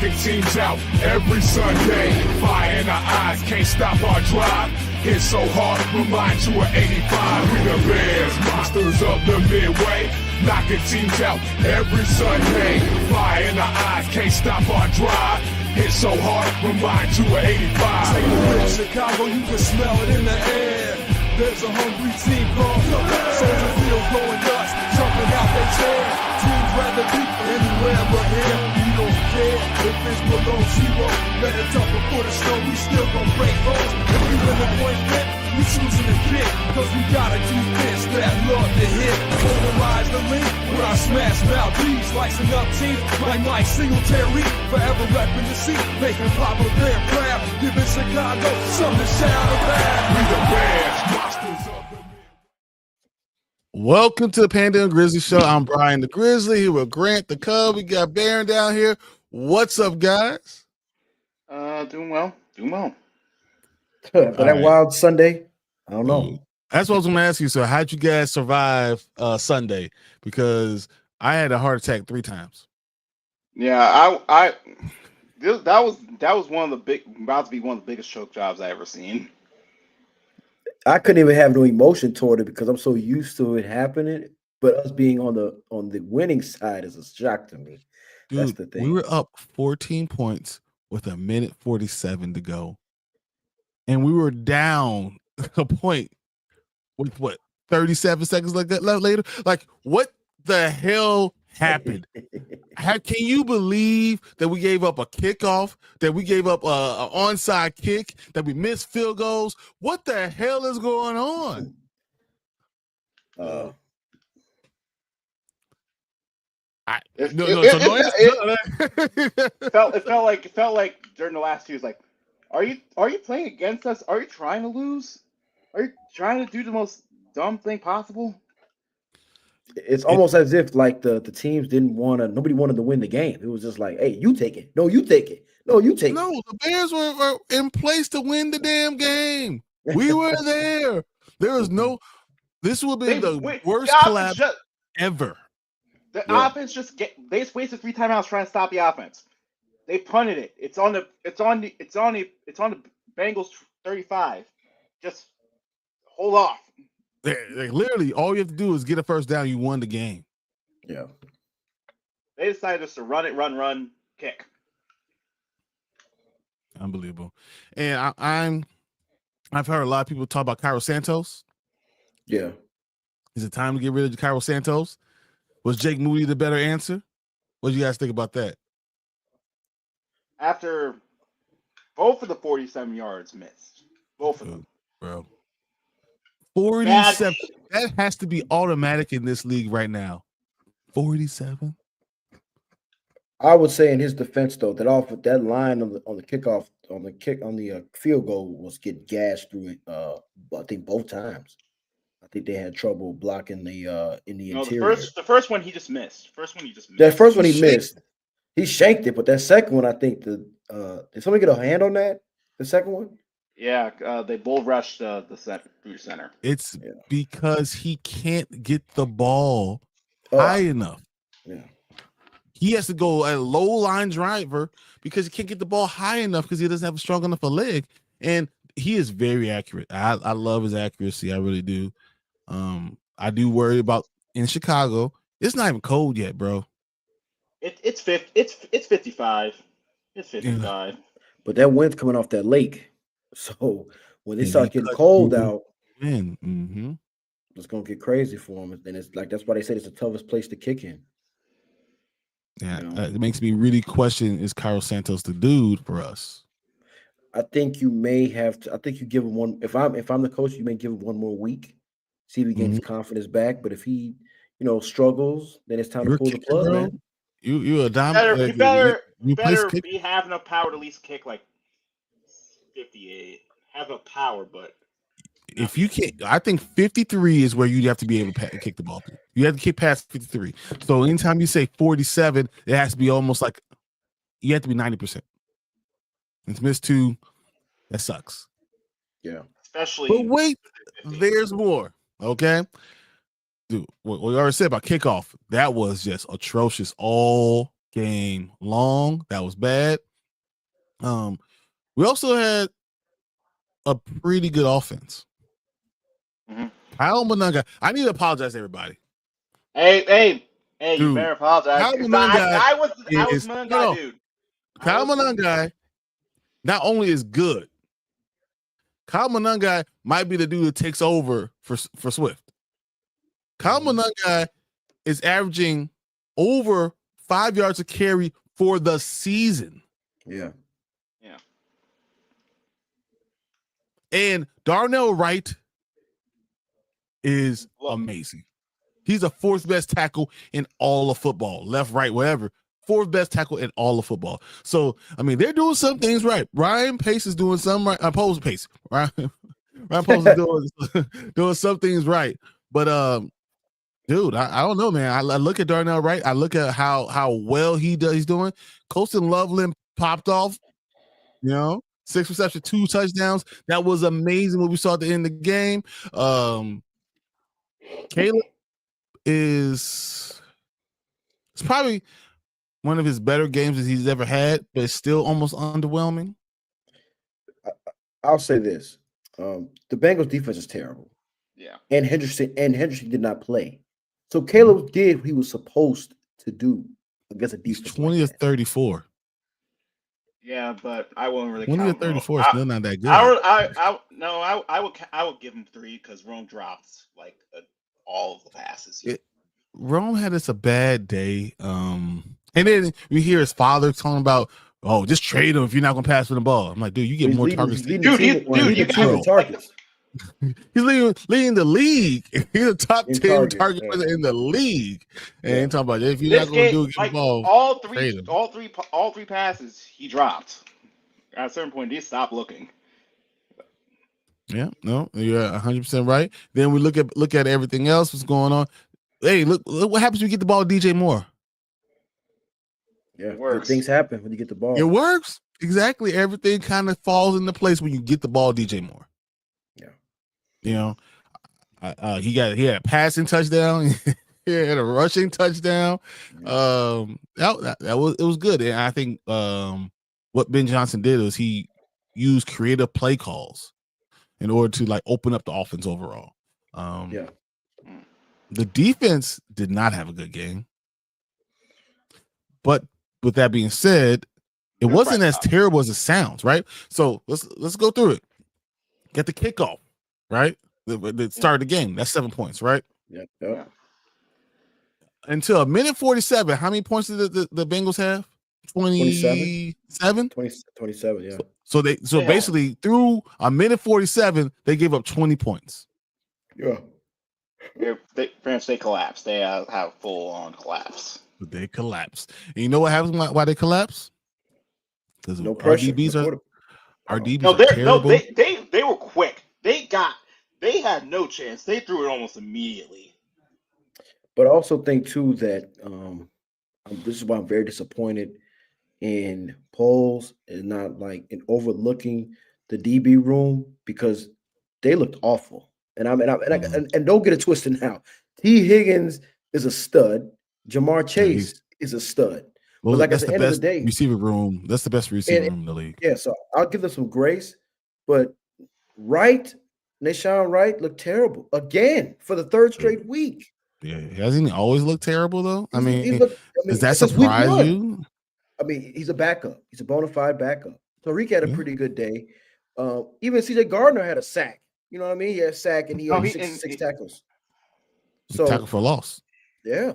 knocking teams out every Sunday. Fire in our eyes, can't stop our drive. Hit so hard, remind you of 85. We the Bears, monsters of the Midway. Knocking teams out every Sunday. Fire in our eyes, can't stop our drive. Hit so hard, remind you of 85. Take a look at Chicago, you can smell it in the air. There's a hungry team called Soldier Field going nuts, jumping out their chair. Teams rather be anywhere but here. We don't care if it's below zero. Let it dump a foot of snow, we still gon' break roads. If we win the point flip, we choosing to kick. Cause we got a defense that love to hit. Polarize the link with our smash mouth beats. Slicing up teams like Mike Singletary. Forever repping the seat, making Papa Bear proud. Giving Chicago something to shout about. We the Bears, monsters of the Welcome to the Panda and Grizzly Show. I'm Brian the Grizzly here with Grant the Cub. We got Baron down here. What's up, guys? Doing well. For that wild Sunday, I don't know. That's what I was going to ask you. So, how'd you guys survive Sunday? Because I had a heart attack 3 times. Yeah, that was one of the about to be one of the biggest choke jobs I ever seen. I couldn't even have no emotion toward it because I'm so used to it happening. But us being on the winning side is a shock to me. Dude, that's the thing. We were up 14 points with 1:47 to go. And we were down a point with 37 seconds like that later? Like, what the hell happened? Can you believe that we gave up a kickoff, that we gave up an onside kick, that we missed field goals? What the hell is going on? It felt like during the last 2 years, like, are you playing against us? Are you trying to lose? Are you trying to do the most dumb thing possible? It's almost as if like the teams nobody wanted to win the game. It was just like, hey, you take it. No, you take it. No, you take it. No, the Bears were in place to win the damn game. We were there. There was no. This will be the worst collapse ever. The offense they just wasted 3 timeouts trying to stop the offense. They punted it. It's on the Bengals 35. Just hold off. They literally all you have to do is get a first down. You won the game. Yeah. They decided just to run, kick. Unbelievable. And I've heard a lot of people talk about Cairo Santos. Yeah. Is it time to get rid of Cairo Santos? Was Jake Moody the better answer? What do you guys think about that? After both of the 47 yards missed. Both of them. Bro. 47. That has to be automatic in this league right now. 47. I would say in his defense though, that line on the kickoff, on the field goal was getting gashed through it. I think both times. I think they had trouble blocking the interior. The first one he just missed. That first one he missed. He shanked it, but that second one, I think did somebody get a hand on that? The second one? Yeah, they bull rushed the center. It's because he can't get the ball high enough. Yeah. He has to go a low line driver because he can't get the ball high enough because he doesn't have a strong enough a leg. And he is very accurate. I love his accuracy. I really do. I do worry about in Chicago. It's not even cold yet, bro. It's 55. It's 55. But that wind's coming off that lake. So when they start getting cold out, it's gonna get crazy for them. And it's like that's why they say it's the toughest place to kick in. Yeah, it makes me really question: is Cairo Santos the dude for us? I think you may have to. I think you give him one. If I'm the coach, you may give him one more week, see if he gets his confidence back. But if he, struggles, then it's time to pull the plug, bro. man. You a dime. You better have enough power to at least kick like 58. Have a power, but if you can't, I think 53 is where you have to be able to kick the ball. You have to kick past 53. So anytime you say 47, it has to be almost like you have to be 90%. It's missed 2. That sucks. Yeah. Especially. But wait, there's more. Okay. Dude, what we already said about kickoff, that was just atrocious all game long. That was bad. We also had a pretty good offense. Mhm. Kyle Monunga. I need to apologize to everybody. Hey, you Dude, better apologize. Kyle 'Cause Monunga I was is Mungai, dude. Kyle Monunga not only is good, Kyle Monunga might be the dude that takes over for Swift. Kyle Monunga is averaging over 5 yards a carry for the season. Yeah. And Darnell Wright is amazing. He's a fourth best tackle in all of football. Left, right, whatever. Fourth best tackle in all of football. So, I mean, they're doing some things right. Ryan Pace is doing some right. Post Pace. Ryan Post is doing some things right. But dude, I don't know, man. I look at Darnell Wright. I look at how well he's doing. Colston Loveland popped off, 6 receptions, 2 touchdowns. That was amazing what we saw at the end of the game. Caleb it's probably one of his better games that he's ever had, but it's still almost underwhelming. I'll say this. The Bengals defense is terrible. Yeah. And Henderson did not play. So Caleb did what he was supposed to do against a defense. He's 20 of 34. Yeah, but I won't really 20 count of 34 is still not that good. I would give him 3 because Rome dropped all of the passes. Rome had us a bad day. And then we hear his father talking about, oh, just trade him if you're not going to pass for the ball. I'm like, dude, you get more targets. You got targets. He's leading the league. He's a top 10 target in the league. And talking about if you're not going to get the ball, all three passes he dropped. At a certain point, he stopped looking. Yeah, no, you're 100% right. Then we look at everything else. What's going on? Hey, look what happens when you get the ball, DJ Moore. Yeah, good things happen when you get the ball. It works exactly. Everything kind of falls into place when you get the ball, DJ Moore. Yeah, he had a passing touchdown. He had a rushing touchdown. It was good, and I think what Ben Johnson did was he used creative play calls in order to open up the offense overall. The defense did not have a good game, but with that being said, it wasn't as terrible as it sounds, right? So let's go through it. Get the kickoff, right? The start of the game. That's 7 points, right? Yeah. Until a minute 47, how many points did the Bengals have? 27? 27, yeah. So basically through a minute 47, they gave up 20 points. Yeah. They collapsed. They have full on collapse. But they collapsed. And you know what happens why they collapse? Because no pressure. Our DBs are terrible. They were quick. They had no chance. They threw it almost immediately. But I also think too that this is why I'm very disappointed in polls and not in overlooking the DB room, because they looked awful. And don't get it twisted now. T. Higgins is a stud. Jamar Chase is a stud. Well, but that's at the end of best the day, receiver room. That's the best receiver room in the league. Yeah, so I'll give them some grace. But Nashawn Wright looked terrible again for the third straight week. Yeah, hasn't he always looked terrible though? Does that since surprise you? I mean, he's a backup. He's a bona fide backup. Tariq had a pretty good day. Even CJ Gardner had a sack. You know what I mean? He had a sack and he had six tackles. So tackle for loss. Yeah.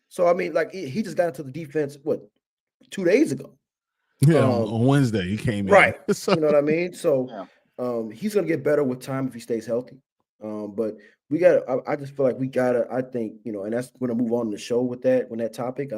So I mean, he just got into the defense 2 days ago. Yeah, on Wednesday he came in. Right. So, you know what I mean? So he's gonna get better with time if he stays healthy. But we I just feel like we gotta, I think, and that's gonna move on the show with that topic.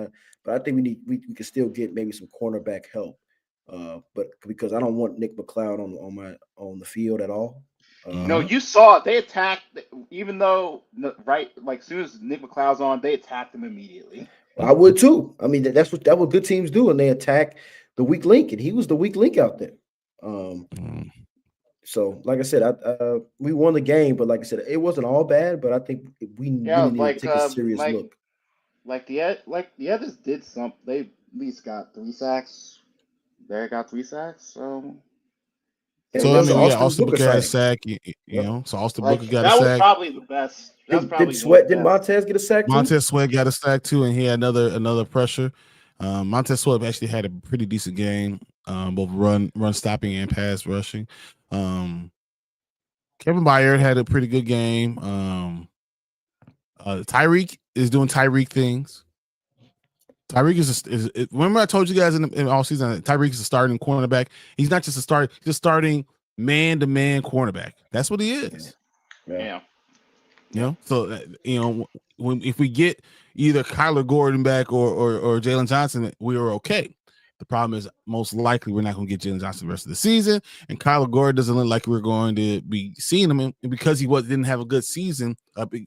But I think we can still get maybe some cornerback help. But because I don't want Nick McLeod on the field at all. No, you saw it. They attacked, even though as soon as Nick McLeod's on, they attacked him immediately. I would too. I mean, that's what good teams do, and they attack the weak link, and he was the weak link out there. So, like I said, we won the game, but like I said, it wasn't all bad. But I think we really need to take a serious look. the others did some. They at least got 3 sacks. Barrett got 3 sacks. So And So I there's an mean, yeah, Austin Austin Booker Booker had a signing. sack. Yep. So Austin Booker like got a that was sack. probably the best. That's Did probably one of Sweat? the Did best. Montez get a sack too? Montez Sweat got a sack too, and he had another pressure. Montez Sweat actually had a pretty decent game, both run stopping and pass rushing. Kevin Byard had a pretty good game. Tyreek is doing Tyreek things. Tyreek is remember I told you guys in all season that Tyreek is a starting cornerback. He's not just he's a starting man-to-man cornerback. That's what he is. Yeah. You know, so if we get either Kyler Gordon back or Jalen Johnson, we are okay. The problem is most likely we're not going to get Jalen Johnson the rest of the season, and Kyler Gordon doesn't look like we're going to be seeing him. And because he didn't have a good season,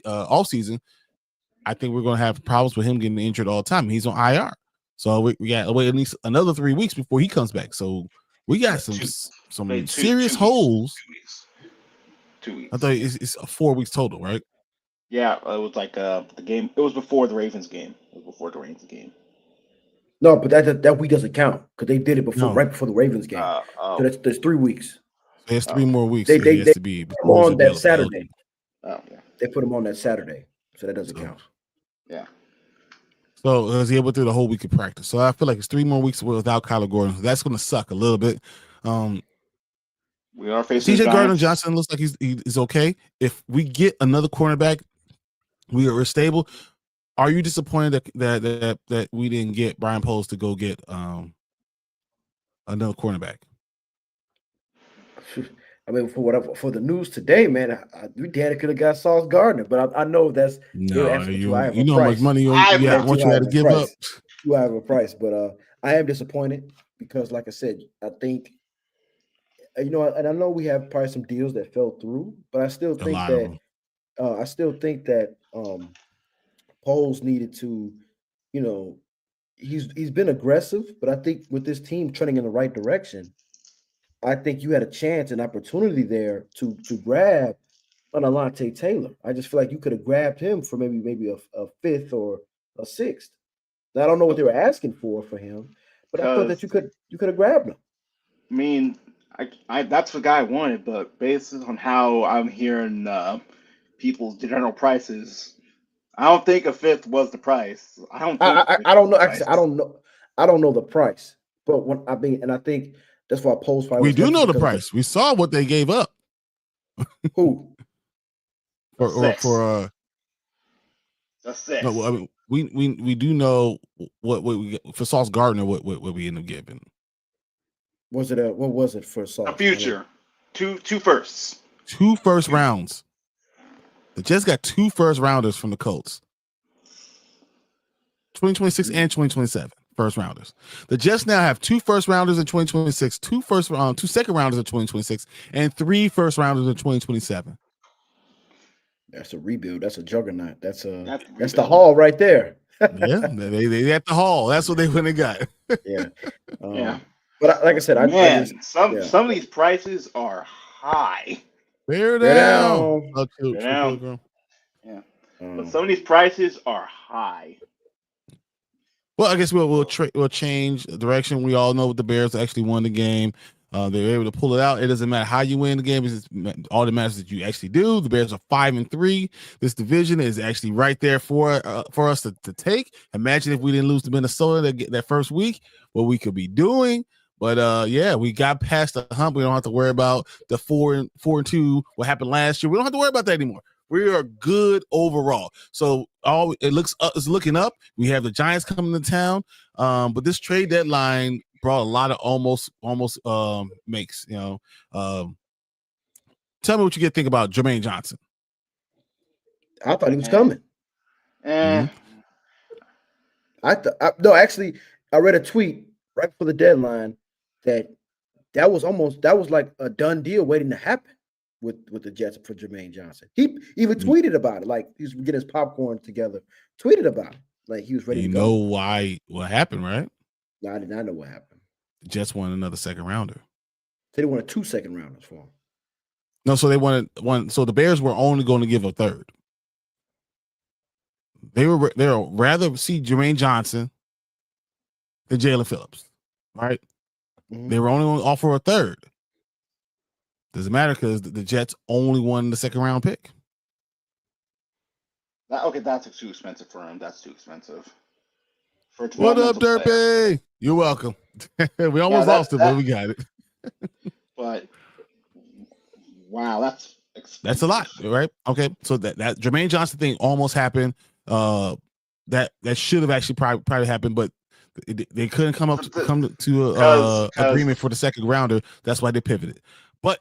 all season, I think we're going to have problems with him getting injured all the time. He's on IR, so we got to wait at least another 3 weeks before he comes back. So we got some serious holes. 2 weeks. I thought it's 4 weeks total, right? Yeah, it was like the game. It was before the Ravens game. No, but that week doesn't count because they did it right before the Ravens game. Oh. So there's 3 weeks. There's 3 more weeks. They has to be put him on that Saturday. Oh yeah. They put him on that Saturday, so that doesn't count. Yeah. So was he able to do the whole week of practice? So I feel like it's 3 more weeks without Kyler Gordon. That's going to suck a little bit. We are facing CJ Giants. Gardner-Johnson looks like he's okay. If we get another cornerback, we're stable. Are you disappointed that we didn't get Brian Poles to go get another cornerback? I mean, for the news today, man, we damn could have got Sauce Gardner, but I know that's you know how much money you had to give up. You have a price, but I am disappointed because, like I said, I think and I know we have probably some deals that fell through, but I still think that Poles needed to, he's been aggressive, but I think with this team trending in the right direction, I think you had a chance, an opportunity there to grab an Alontae Taylor. I just feel like you could have grabbed him for maybe a 5th or a 6th. Now, I don't know what they were asking for him, but I thought that you could have grabbed him. I mean, I that's the guy I wanted, but based on how I'm hearing people's general prices, I don't think a 5th was the price. I don't know. Actually, I don't know the price, but I think that's why Poles fight. We do know the price. We saw what they gave up. Who? for a 6. No, I mean we do know what we get for Sauce Gardner. What we end up giving. What was it for Sauce? A future, 2 firsts. 2 first rounds. The Jets got 2 first rounders from the Colts. 2026 and 2027 first rounders. The Jets now have 2 first rounders in 2026, 2 second rounders in 2026, and 3 first rounders in 2027. That's a rebuild. That's a juggernaut. That's the haul right there. Yeah, they at the haul. That's what they went and got. Yeah. Yeah. But like I said, some of these prices are high. Bear down. Yeah. But some of these prices are high. Well, I guess we'll change direction. We all know what the Bears actually won the game. They were able to pull it out. It doesn't matter how you win the game. All that matters is that you actually do. The Bears are 5-3. This division is actually right there for us to take. Imagine if we didn't lose to Minnesota that first week, what we could be doing. But we got past the hump. We don't have to worry about the 4-2. What happened last year? We don't have to worry about that anymore. We are good overall. So it's looking up. We have the Giants coming to town. But this trade deadline brought a lot of almost makes. Tell me what you think about Jermaine Johnson. I thought he was coming. Mm-hmm. Actually, I read a tweet right before the deadline that was like a done deal waiting to happen with the Jets for Jermaine Johnson. He even tweeted about it, like he was getting his popcorn together. Tweeted about it, like he was ready to go. You know why? What happened, right? No, I did not know what happened. The Jets wanted another second rounder. They wanted 2 second rounders for him. No, so they wanted one. So the Bears were only going to give a third. they'll rather see Jermaine Johnson than Jalen Phillips, right? Mhm. They were only going to offer a third. Doesn't matter because the Jets only won the second round pick. Okay, that's too expensive for him. That's too expensive for a What up, developmental player. Derpy? You're welcome. We almost lost it, but we got it. But wow, that's expensive. That's a lot, right? Okay, so that Jermaine Johnson thing almost happened. That should have actually probably happened, but they couldn't come to agreement for the second rounder. That's why they pivoted. But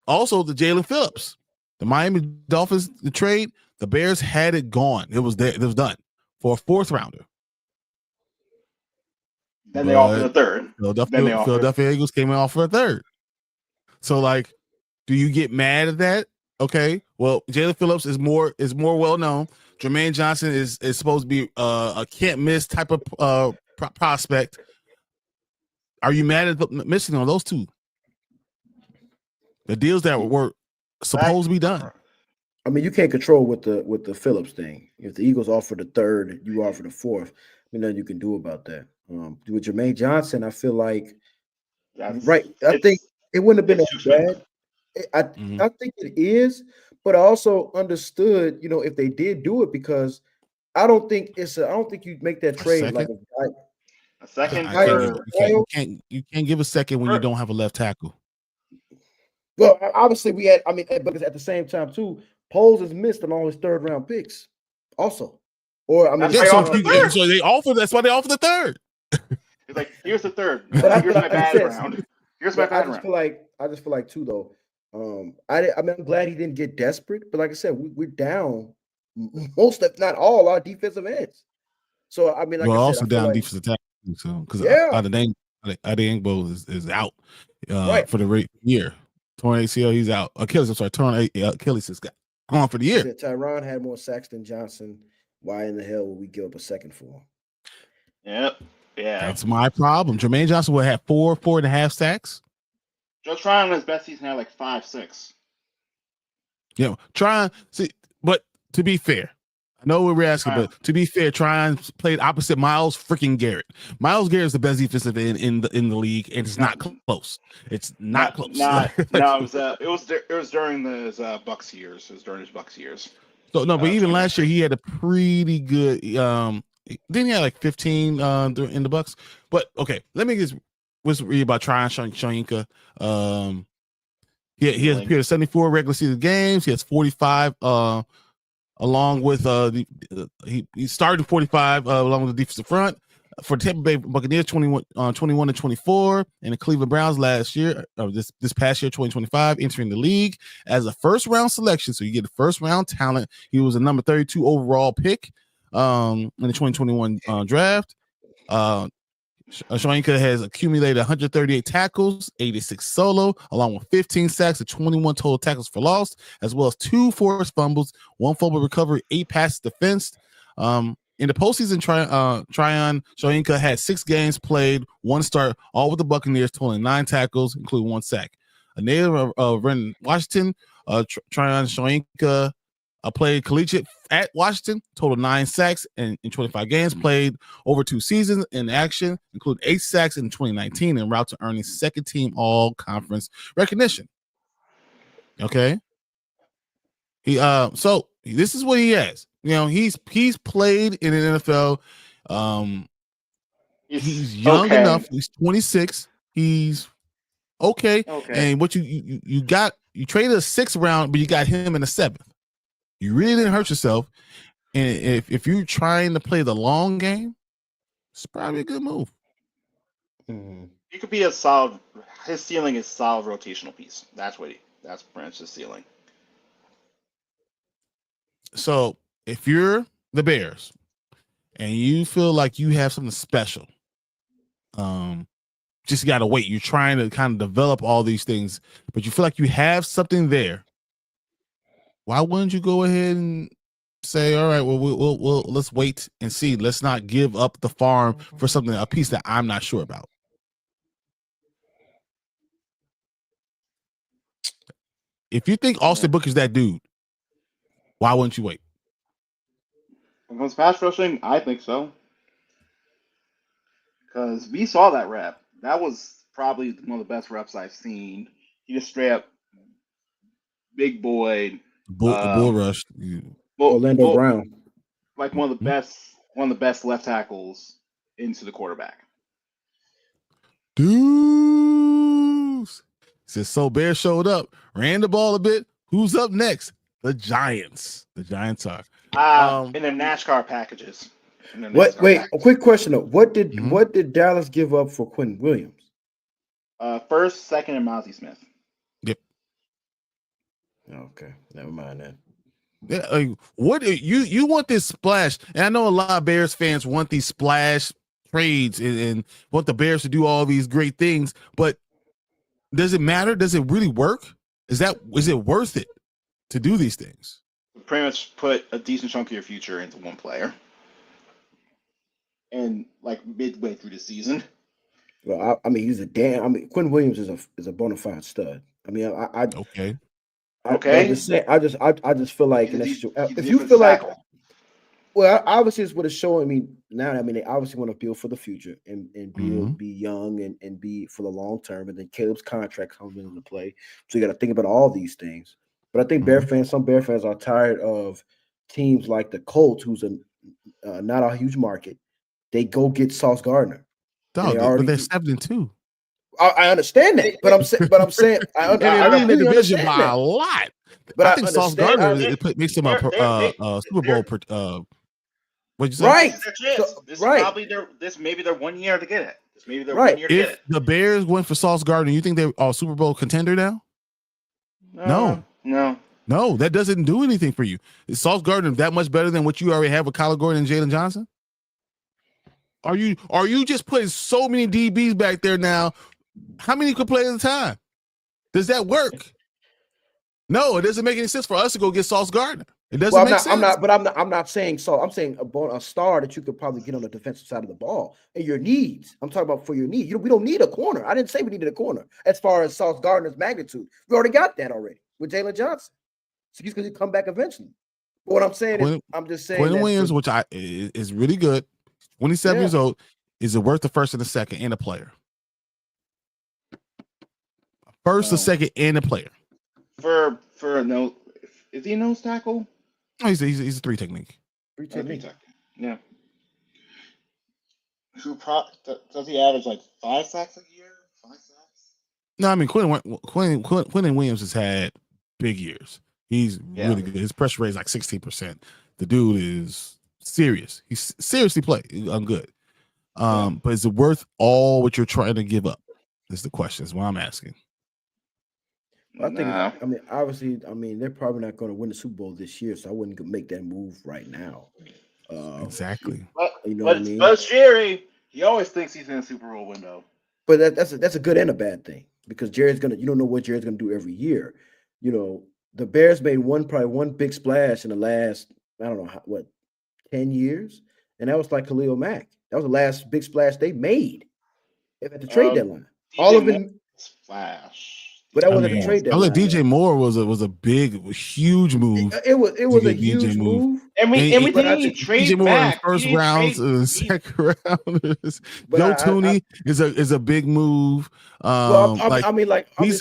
also the Jalen Phillips, the Miami Dolphins, the trade, the Bears had it gone. It was there. It was done for a fourth rounder. Then they offered a third. Philadelphia Eagles came in off for a third. So like, do you get mad at that? Okay, well, Jalen Phillips is more well known. Jermaine Johnson is supposed to be a can't miss type of prospect. Are you mad at missing on those two? The deals that were supposed to be done. I mean, you can't control with the Phillips thing. If the Eagles offer the third, you offer the fourth. I mean, nothing you can do about that. With Jermaine Johnson, I feel like I think it wouldn't have been as bad. I think it is, but I also understood, if they did do it, because I don't think you make that trade like a second. You can't give a second when you don't have a left tackle. Well, obviously because at the same time too, Poles has missed on all his third round picks, also. Or so they offered. That's why they offered the third. It's like, here's the third. Here's my background. Here's my background. I just feel like too though. I'm glad he didn't get desperate, but like I said, we're down most, if not all, our defensive ends. So I mean, also down defensive tackle. So because Adeyingbo is out for the year. Torn ACL, he's out. Torn Achilles is gone for the year. Tyron had more sacks than Johnson. Why in the hell would we give up a second for him? Yep. Yeah. That's my problem. Jermaine Johnson will have 4.5 sacks. Joe Tryon, his best season had like 5-6. Yeah, but to be fair, I know what we're asking, but to be fair, Tryon played opposite Myles freaking Garrett. Myles Garrett is the best defensive end in the league, and it's not close. It's not close. It was during his Bucs years. It was during his Bucs years. So no, but even last year he had a pretty good. Didn't he have like 15 in the Bucs? But okay, let me just read about Tryon-Shoyinka. He has appeared in 74 regular season games. He has 45. Along with he started 45 along with the defensive front for the Tampa Bay Buccaneers 21 and 24, and the Cleveland Browns last year, this past year 2025, entering the league as a first round selection. So you get a first round talent. He was a number 32 overall pick in the 2021 draft. Shoyinka has accumulated 138 tackles, 86 solo, along with 15 sacks and 21 total tackles for loss, as well as 2 forced fumbles, 1 fumble recovery, 8 passes defensed. In the postseason, Tryon-Shoyinka had 6 games played, 1 start, all with the Buccaneers, totaling 9 tackles, including 1 sack. A native of Renton, Washington, Tryon-Shoyinka played collegiate at Washington, total 9 sacks in 25 games played over 2 seasons in action, including 8 sacks in 2019 en route to earning second team all conference recognition. Okay. So this is what he has. He's played in an NFL. He's young enough. He's 26. He's okay. And what you got, you traded a 6th round, but you got him in the 7th. You really didn't hurt yourself. And if you're trying to play the long game, it's probably a good move. Mm-hmm. He could be a solid. His ceiling is solid rotational piece. That's Branch's ceiling. So if you're the Bears and you feel like you have something special, just gotta wait. You're trying to kind of develop all these things, but you feel like you have something there. Why wouldn't you go ahead and say, all right, well, we'll let's wait and see. Let's not give up the farm for a piece that I'm not sure about. If you think Austin Booker's that dude, why wouldn't you wait? When it comes to pass rushing, I think so. Because we saw that rep. That was probably one of the best reps I've seen. He just straight up big boy. Bull rush. Orlando Brown. Like one of the best left tackles into the quarterback. Dudes. Says so Bear showed up, ran the ball a bit. Who's up next? The Giants. The Giants are in their NASCAR packages. Wait, a quick question though. What did Dallas give up for Quinn Williams? First, second, and Mozzie Smith. Yep. Okay, never mind that. Yeah, what you want this splash? And I know a lot of Bears fans want these splash trades and want the Bears to do all these great things, but does it matter? Does it really work? Is it worth it to do these things? Pretty much put a decent chunk of your future into one player, and like midway through the season. Well, Quinn Williams is a bona fide stud. I mean, okay. Okay. I'm just saying, I just feel like if you feel like, well, obviously it's what it's showing me now. I mean, they obviously want to build for the future and be young and be for the long term. And then Caleb's contract comes into play, so you got to think about all these things. But I think some Bear fans are tired of teams like the Colts, who's not a huge market. They go get Sauce Gardner. But they're 7-2. I understand that, but I'm saying they're in the division by a lot. But I think Sauce Gardner makes them a Super Bowl. What'd you say? Right. This probably this maybe their 1 year to get it. This maybe their 1 year to get it. If the Bears went for Sauce Gardner, you think they're a Super Bowl contender now? No, that doesn't do anything for you. Is Sauce Gardner that much better than what you already have with Kyler Gordon and Jalen Johnson? Are you just putting so many DBs back there now? How many could play at a time? Does that work? No, it doesn't make any sense for us to go get Sauce Gardner. It doesn't make sense. I'm not saying so. I'm saying a star that you could probably get on the defensive side of the ball and your needs. I'm talking about for your needs. We don't need a corner. I didn't say we needed a corner as far as Sauce Gardner's magnitude. We already got that already with Jalen Johnson. So he's going to come back eventually. But what I'm saying is, I'm just saying Quinn Williams, which is really good, 27 years old, is it worth the first and the second and a player? First, the second, and a player. For a nose, is he a nose tackle? Oh, he's a three technique. Three technique. Yeah. Does he average like 5 sacks a year? 5 sacks? No, I mean Quinn Williams has had big years. He's really good. His pressure rate is like 16%. The dude is serious. He's seriously I'm good. But is it worth all what you're trying to give up? Is the question. Is what I'm asking. I think. Obviously, they're probably not going to win the Super Bowl this year, so I wouldn't make that move right now. Exactly. But Jerry, he always thinks he's in a Super Bowl window. But that's a good and a bad thing because you don't know what Jerry's going to do every year. You know, the Bears made probably one big splash in the last 10 years, and that was like Khalil Mack. That was the last big splash they made at the trade deadline. All of it splash. But that wasn't a trade deadline. I was like DJ Moore was a huge move. It was a huge move. And we didn't trade DJ Moore back. in first rounds, second rounders. Joe Tooney is a big move. I'm just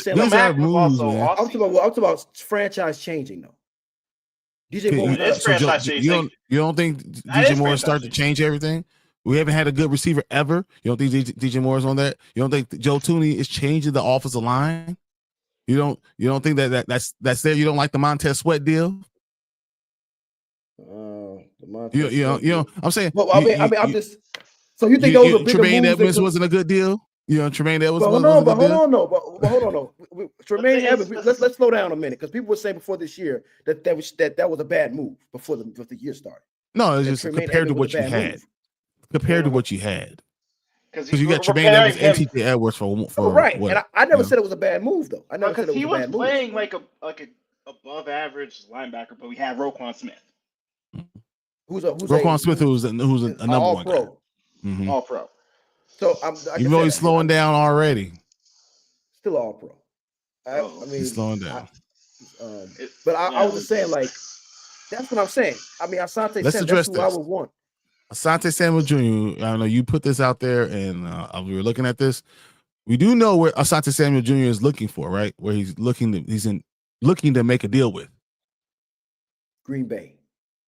saying, these are moves. I'm talking about franchise changing though. DJ Moore is franchise changing. You don't think DJ Moore start to change everything? We haven't had a good receiver ever. You don't think DJ Moore is on that? You don't think Joe Tooney is changing the offensive line? You don't think that's there? You don't like the Montez Sweat deal? I'm saying. Well, I'm just. So you think those are bigger Tremaine moves Edmonds wasn't a good deal? Tremaine Edmonds. Hold on. Tremaine Edmonds. Let's slow down a minute because people were saying before this year that was a bad move before the year started. No, it's just compared to what you had. Compared to what you had. Because you got Tremaine Edmonds and T.J. Edwards for right. What? And I never said it was a bad move though. I never said it was a bad move. He was playing like a above average linebacker, but we had Roquan Smith. Who's Roquan Smith, who's a number one pro. Guy. Mm-hmm. All pro. So you know he's slowing down already. Still all pro. He's slowing down. But I was just saying, like, That's what I'm saying. I mean, Asante Let's Samuel, address that's who I this. would want. Asante Samuel Jr. I know you put this out there, and we were looking at this. We do know where Asante Samuel Jr. is looking for, right? Where he's looking to make a deal with Green Bay.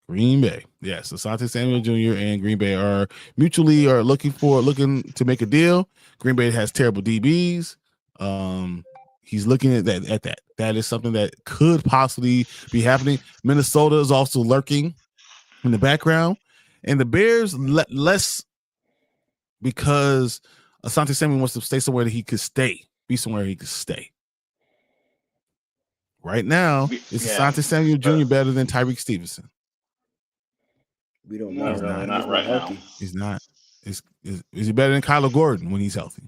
Green Bay. Yes, Asante Samuel Jr. and Green Bay are mutually looking to make a deal. Green Bay has terrible DBs. He's looking at that. That is something that could possibly be happening. Minnesota is also lurking in the background, and the Bears less because Asante Samuel wants to stay somewhere that he could stay, be somewhere he could stay. Right now, is Asante Samuel Jr. better than Tyreek Stevenson? We don't know. Not right now. He's not. Is he better than Kyler Gordon when he's healthy?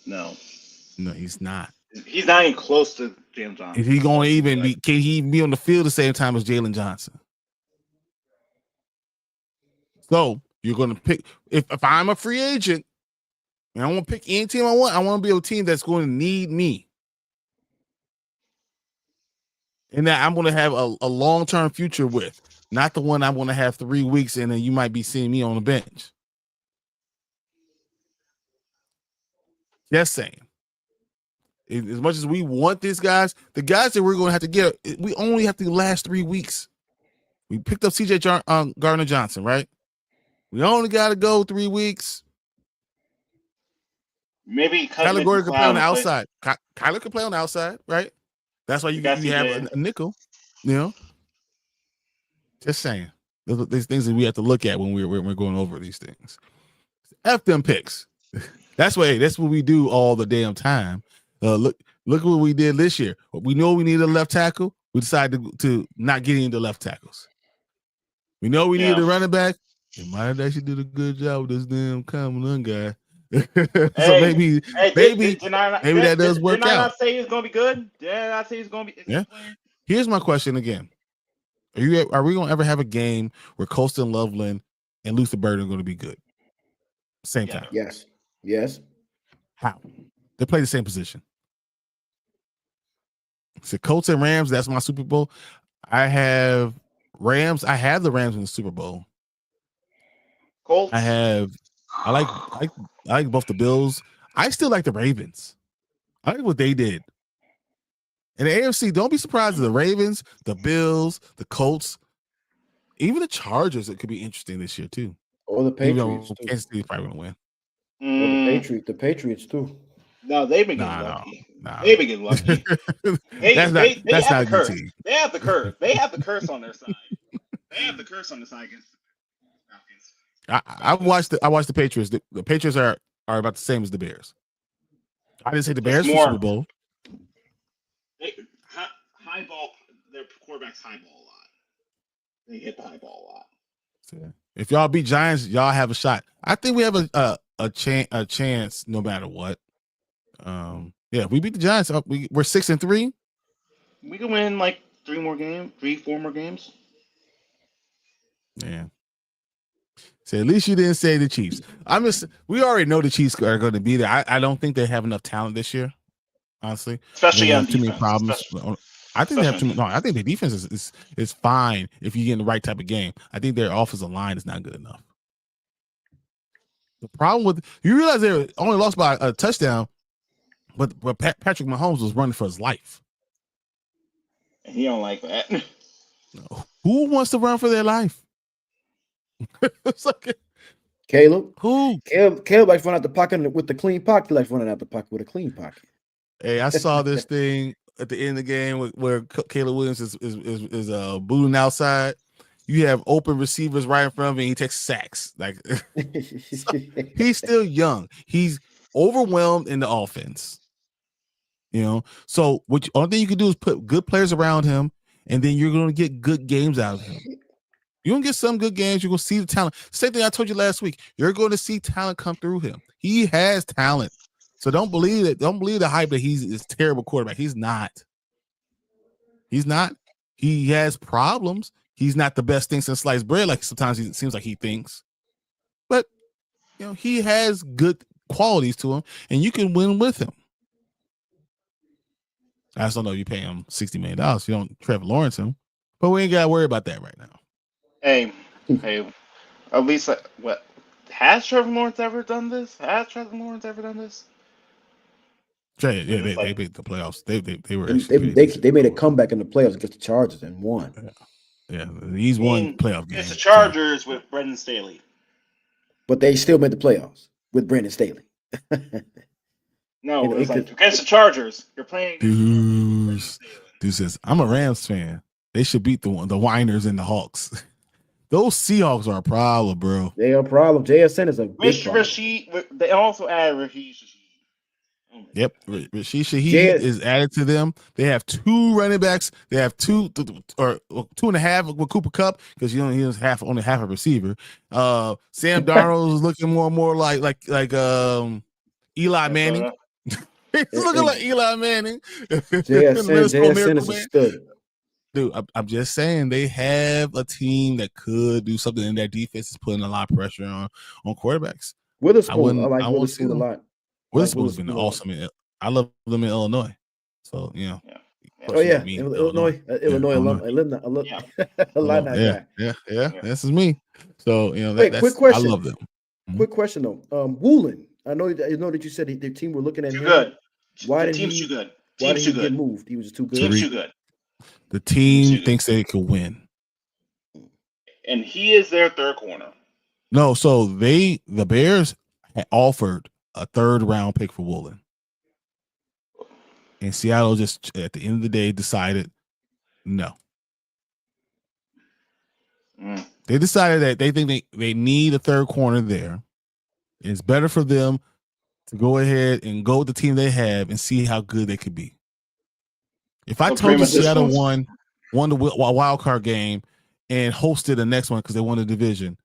No, he's not. He's not even close to Jalen Johnson. Is he going to even be? Can he be on the field the same time as Jalen Johnson? So you're going to pick. If I'm a free agent and I want to pick any team I want to be a team that's going to need me, and that I'm going to have a long-term future with, not the one I'm going to have 3 weeks and then you might be seeing me on the bench. Just saying. As much as we want these guys, the guys that we're going to have to get, we only have to last 3 weeks. We picked up CJ Gardner Johnson, right? We only got to go 3 weeks. Maybe Kyler Gordon can play on the outside. Kyler can play on the outside, right? That's why you have a nickel, you know. Just saying. There's things that we have to look at when we're going over these things. F them picks. That's what we do all the damn time. Look what we did this year. We know we needed a left tackle. We decided to not get into left tackles. We know we needed a running back. They might have actually did a good job with this damn Common guy. So maybe that does work out. Did I not say he's going to be good? Did I not say he's going to be? Yeah. Here's my question again. Are we going to ever have a game where Colston Loveland and Luther Bird are going to be good? Same time. Yes. How? They play the same position. So Colts and Rams, that's my Super Bowl. I have Rams. I have the Rams in the Super Bowl. Colts. I like both the Bills. I still like the Ravens. I like what they did. In the AFC, don't be surprised if the Ravens, the Bills, the Colts, even the Chargers, it could be interesting this year too. Or the Patriots. Kansas City probably going to win. The Patriots too. No, they've been getting lucky. They've been getting lucky. That's not a good team. They have the curse. They have the curse on their side. They have the curse on the side against I watched the Patriots. The Patriots are about the same as the Bears. I didn't say the Bears for Super Bowl. High ball. Their quarterbacks high ball a lot. They hit the high ball a lot. So if y'all beat Giants, y'all have a shot. I think we have a chance no matter what. If we beat the Giants, we're 6-3. We can win like 4 more games. Yeah. So at least you didn't say the Chiefs. We already know the Chiefs are going to be there. I don't think they have enough talent this year, honestly. Especially on too many problems. I think they have too many. No, I think their defense is fine if you get in the right type of game. I think their offensive line is not good enough. The problem with you realize they only lost by a touchdown, but Patrick Mahomes was running for his life. And he don't like that. Who wants to run for their life? It's like Caleb. Who? Caleb likes running out the pocket with the clean pocket. He likes running out the pocket with a clean pocket. Hey, I saw this thing at the end of the game where Caleb Williams is booting outside. You have open receivers right in front of him, and he takes sacks. Like he's still young. He's overwhelmed in the offense. You know, so only thing you can do is put good players around him, and then you're going to get good games out of him. You're going to get some good games. You're going to see the talent. Same thing I told you last week. You're going to see talent come through him. He has talent. So don't believe it. Don't believe the hype that he's a terrible quarterback. He's not. He's not. He has problems. He's not the best thing since sliced bread, like sometimes it seems like he thinks. But, you know, he has good qualities to him, and you can win with him. I just don't know if you pay him $60 million. You don't Trevor Lawrence him. But we ain't got to worry about that right now. Hey, at least what has Trevor Lawrence ever done this? Has Trevor Lawrence ever done this? Yeah, they beat the playoffs. They were they made a comeback in the playoffs against the Chargers and won. Yeah, he's won playoff games. It's the Chargers with Brendan Staley. But they still made the playoffs with Brandon Staley. No, it was like against the Chargers. You're playing. Dude says, I'm a Rams fan. They should beat the Whiners and the Hawks. Those Seahawks are a problem, bro. They are a problem. JSN is a big problem. They also added Rashid Shaheed. Yep, Rashid Shaheed is added to them. They have 2 running backs. They have 2 or 2.5 with Cooper Kupp because he was only half a receiver. Sam Darnold is looking more and more like Eli Manning. He's looking like Eli Manning. JSN is a stud. Dude, I'm just saying they have a team that could do something, and their defense is putting a lot of pressure on quarterbacks. Witherspoon, I like Witherspoon a lot. Witherspoon's been awesome. I love them in Illinois. So, you know. Yeah. Oh, yeah. Illinois alumni guy. Yeah. This is me. So, you know, that's quick question. I love them. Quick question, though. Woolen, I know that you said their team were looking at him. Good. Why the did team's too good. Why did he get moved? He was too good. Team's too good. The team thinks they could win. And he is their third corner. No, so the Bears had offered a 3rd round pick for Woolen. And Seattle just at the end of the day decided no. They decided that they think they need a 3rd corner there. It's better for them to go ahead and go with the team they have and see how good they could be. If I told you Seattle won the wild card game and hosted the next one because they won the division,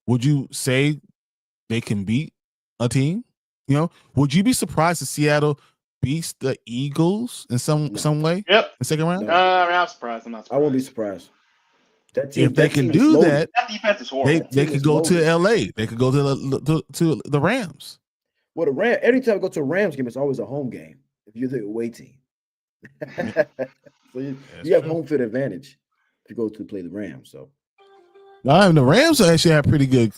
would you say they can beat a team? You know, would you be surprised if Seattle beats the Eagles in some way? Yep. In the 2nd round? No, I'm not surprised. I won't be surprised. That team, if they can do that, defense is horrible. They could go to LA. They could go to the Rams. Well, the Rams. Every time I go to a Rams game, it's always a home game. If you're the away team, so you have home field advantage if you go to play the Rams. So, the Rams actually have pretty good.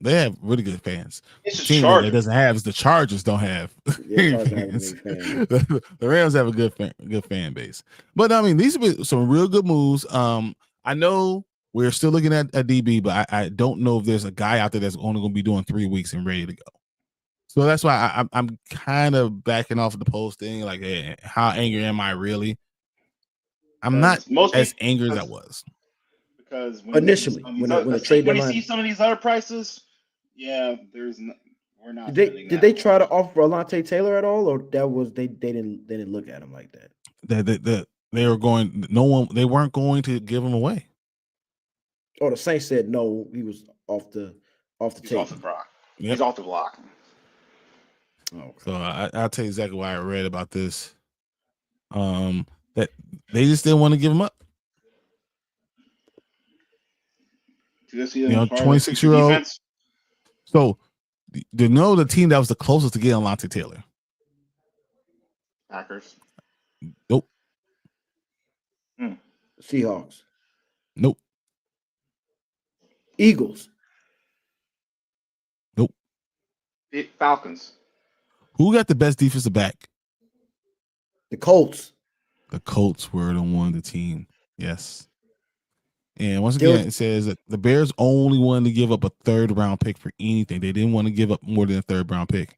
They have really good fans. It's the team that doesn't have is the Chargers don't have. The Rams have a good fan base. But I mean, these have been some real good moves. I know we're still looking at a DB, but I don't know if there's a guy out there that's only going to be doing 3 weeks and ready to go. So that's why I'm kind of backing off of the post thing. Like, hey, how angry am I really? I'm not as angry as I was. Because initially, when the trade deadline, when you see some of these other prices, we're not. Did they try to offer Alontae Taylor at all, or they didn't look at him like that? They were going. They weren't going to give him away. Oh, the Saints said no. He was off the table. Off the block. Yep. He's off the block. Oh, so I'll tell you exactly why I read about this. That they just didn't want to give him up. 26-year-old. So, the team that was the closest to getting Alontae Taylor? Packers. Nope. Seahawks. Nope. Eagles. Nope. Falcons. Who got the best defensive back? The Colts. The Colts were the team. Yes. And once again, it says that the Bears only wanted to give up a 3rd round pick for anything. They didn't want to give up more than a 3rd round pick.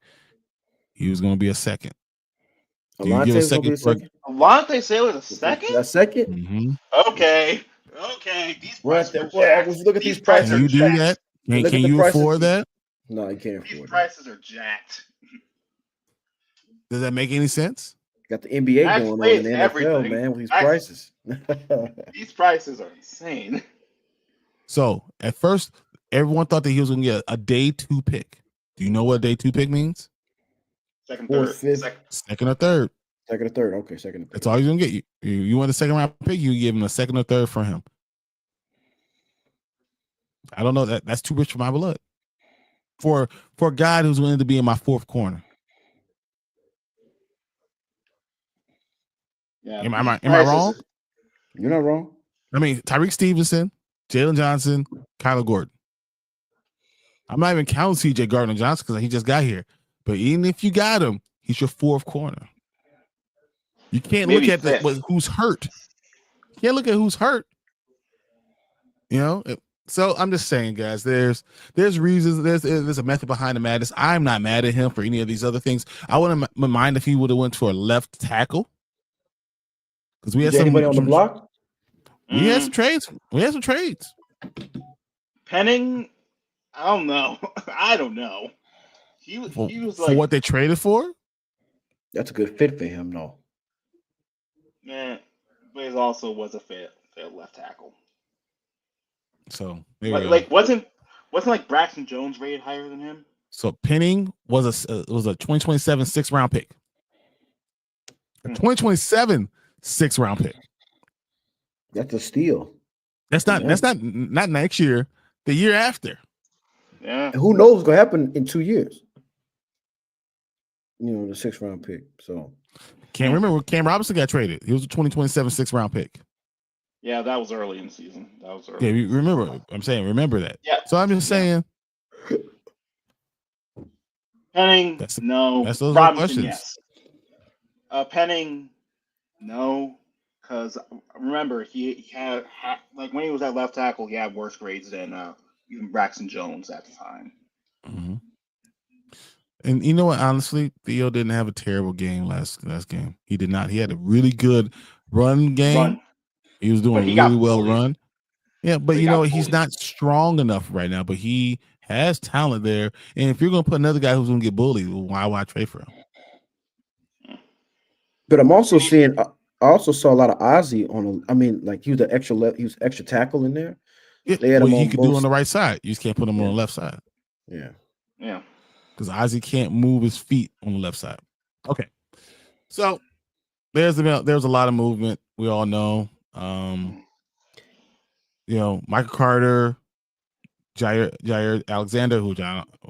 He was going to be a 2nd. Alontae was going to be a 2nd? Alontae Taylor's a 2nd? A 2nd? Mm-hmm. Okay. These prices are jacked. Look at these prices. Can you do that? Can you afford that? No, you can't afford These prices are jacked. Does that make any sense? Got the NBA going on in the NFL, man, with these prices. These prices are insane. So, at first, everyone thought that he was going to get a day 2 pick. Do you know what a day 2 pick means? Second, or third. Second or third. Second or third. Okay, second or third. That's all he's going to get. You want a 2nd round pick, you give him a 2nd or 3rd for him. I don't know. That's too rich for my blood. For a guy who's willing to be in my 4th corner. Yeah, am I wrong? You're not wrong. I mean, Tyreek Stevenson, Jalen Johnson, Kyler Gordon. I'm not even counting C.J. Gardner-Johnson because he just got here. But even if you got him, he's your fourth corner. You can't Maybe look at who's hurt. You can't look at who's hurt. You know? So I'm just saying, guys, there's reasons, there's a method behind the madness. I'm not mad at him for any of these other things. I wouldn't mind if he would have went to a left tackle. Because we had anybody on the block? We had some trades. Penning, I don't know. I don't know. He was for what they traded for. That's a good fit for him, though. Man, but he also was a fair left tackle. So wasn't like Braxton Jones rated higher than him? So Penning was a 2027 6th-round pick. A 2027 6th-round pick. That's a steal. That's not next year. The year after. Yeah. And who knows what's gonna happen in 2 years? You know, the 6th-round pick. So can't remember when Cam Robinson got traded. He was a 2027 6th-round pick. Yeah, that was early in the season. That was early. Yeah, remember. I'm saying remember that. Yeah. So I'm just saying. Penning, no. That's those Robinson, questions. Yes. Penning, no. Because remember, he had like when he was at left tackle, he had worse grades than even Braxton Jones at the time. Mm-hmm. And you know what? Honestly, Theo didn't have a terrible game last game. He did not. He had a really good run game. He was doing really well run. Yeah, but you know he's not strong enough right now. But he has talent there. And if you're going to put another guy who's going to get bullied, why would I trade for him? But I'm also seeing. I also saw a lot of Ozzy on. Like he was the extra left. He was extra tackle in there. Yeah, they had him he could do on the right side. You just can't put him on the left side. Yeah. Yeah. Because Ozzy can't move his feet on the left side. Okay. So there's a lot of movement. We all know. You know, Michael Carter, Jair Alexander, who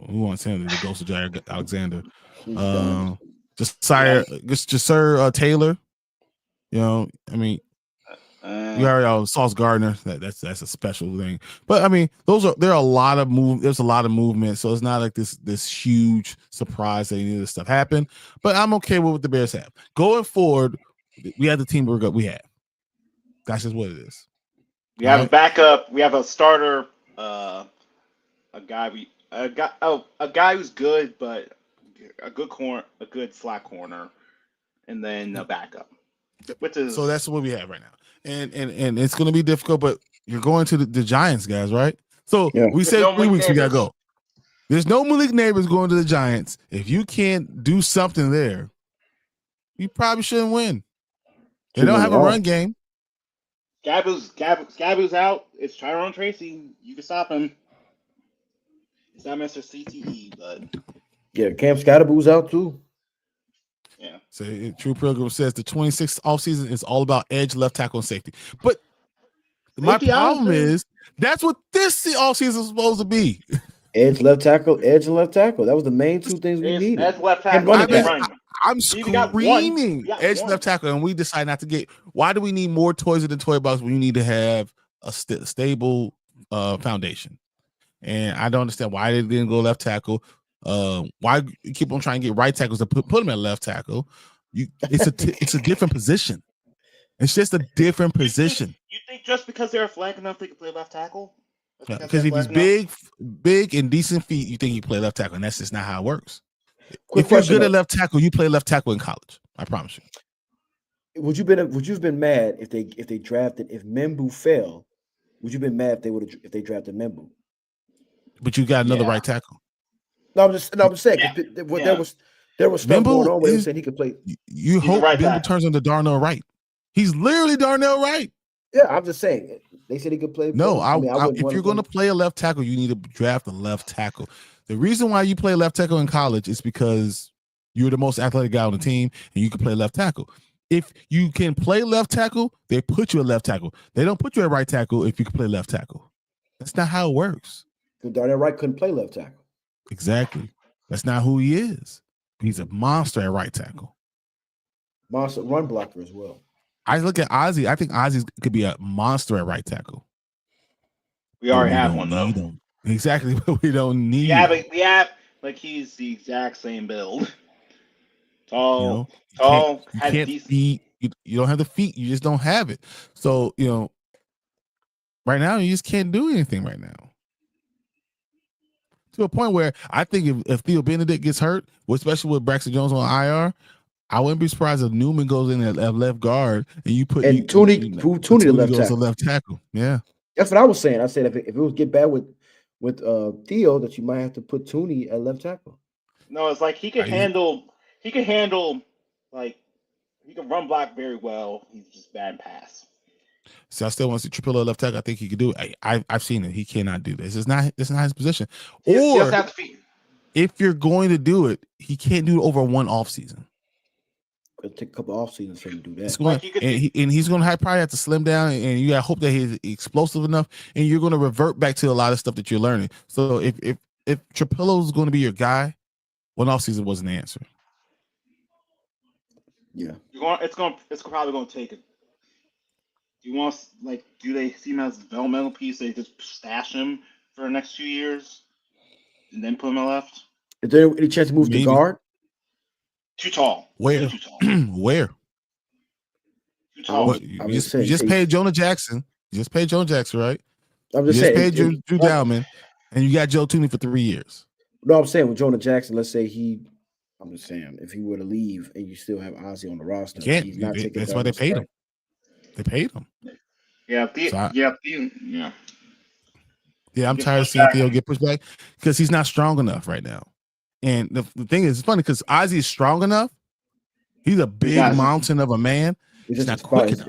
wants him to go to Jair Alexander. Jasir Taylor. You know, I mean, we already know Sauce Gardner. That's a special thing. But I mean, there's a lot of movement. So it's not like this huge surprise that any of this stuff happened. But I'm okay with what the Bears have. Going forward, we have the team we have. That's just what it is. We have a backup. We have a starter. A guy who's good, but a good slot corner, and then a backup. So that's what we have right now. And it's going to be difficult, but you're going to the Giants, guys, right? So we said 3 weeks we got to go. There's no Malik Neighbors going to the Giants. If you can't do something there, you probably shouldn't win. They don't have a run game. Gabu's out. It's Tyrone Tracy. You can stop him. It's not Mr. CTE, but yeah, Cam Scatterboo's out too. Yeah. So True Pilgrim says the 26th offseason is all about edge, left tackle, and safety. But my problem is that's what this offseason is supposed to be. Edge, left tackle, edge, and left tackle. That was the main two things we needed. Edge, left tackle, I'm screaming edge, left tackle, and we decide not to get. Why do we need more toys in the toy box when you need to have a stable foundation? And I don't understand why they didn't go left tackle. Why you keep on trying to get right tackles to put them at left tackle? It's a different position. It's just a different position. You think just because they're athletic enough they can play left tackle? Because if he's big and decent feet, you think he play left tackle, and that's just not how it works. If you're good at left tackle, you play left tackle in college. I promise you. Would you have been mad if Membu fell? Would you have been mad if they drafted Membu? But you got another right tackle. No, I'm just saying there was stuff going on where they said he could play. You hope Membu turns into Darnell Wright. He's literally Darnell Wright. Yeah, I'm just saying. They said he could play. No, if you're going to play a left tackle, you need to draft a left tackle. The reason why you play left tackle in college is because you're the most athletic guy on the team, and you can play left tackle. If you can play left tackle, they put you at left tackle. They don't put you at right tackle if you can play left tackle. That's not how it works. Darnell Wright couldn't play left tackle. Exactly. That's not who he is. He's a monster at right tackle. Monster run blocker as well. I look at Ozzy. I think Ozzy could be a monster at right tackle. We already have don't one though. need him. Exactly, but we don't need. We have like he's the exact same build. Tall, you had can't decent. feet. You don't have the feet. You just don't have it. So right now you just can't do anything right now. To a point where I think if Theo Benedict gets hurt, especially with Braxton Jones on IR, I wouldn't be surprised if Newman goes in at left guard and you put Tooney the left goes to tackle. left tackle. Yeah, that's what I was saying. I said if it was get bad with Theo, that you might have to put Tooney at left tackle. No, it's like he can handle like he can run block very well. He's just bad in pass. So I still want to see Trapillo left tackle. I think he could do it. I've seen it. He cannot do this. It's not his position. Or if you're going to do it, he can't do it over one off season. It'll take a couple off seasons for him to do that. He's going to probably have to slim down, and you got to hope that he's explosive enough, and you're going to revert back to a lot of stuff that you're learning. So if Trapillo is going to be your guy, one off season wasn't the answer. Yeah, it's probably going to take it. Do they see him as a developmental piece? They just stash him for the next 2 years and then put him at left? Is there any chance to move to guard? Too tall. Where? Too tall. Where? Too tall. You just paid Jonah Jackson. You just paid Jonah Jackson, right? I'm just saying. Paid Drew Dowman, and you got Joe Tooney for 3 years. No, I'm saying with Jonah Jackson, let's say I'm just saying if he were to leave and you still have Ozzy on the roster, he's not taking. That's why they paid him. They paid him. Yeah, Yeah, I'm tired of seeing Theo get pushed back because he's not strong enough right now. And the thing is, it's funny because Ozzy is strong enough. He's a big mountain of a man. He's not quick enough.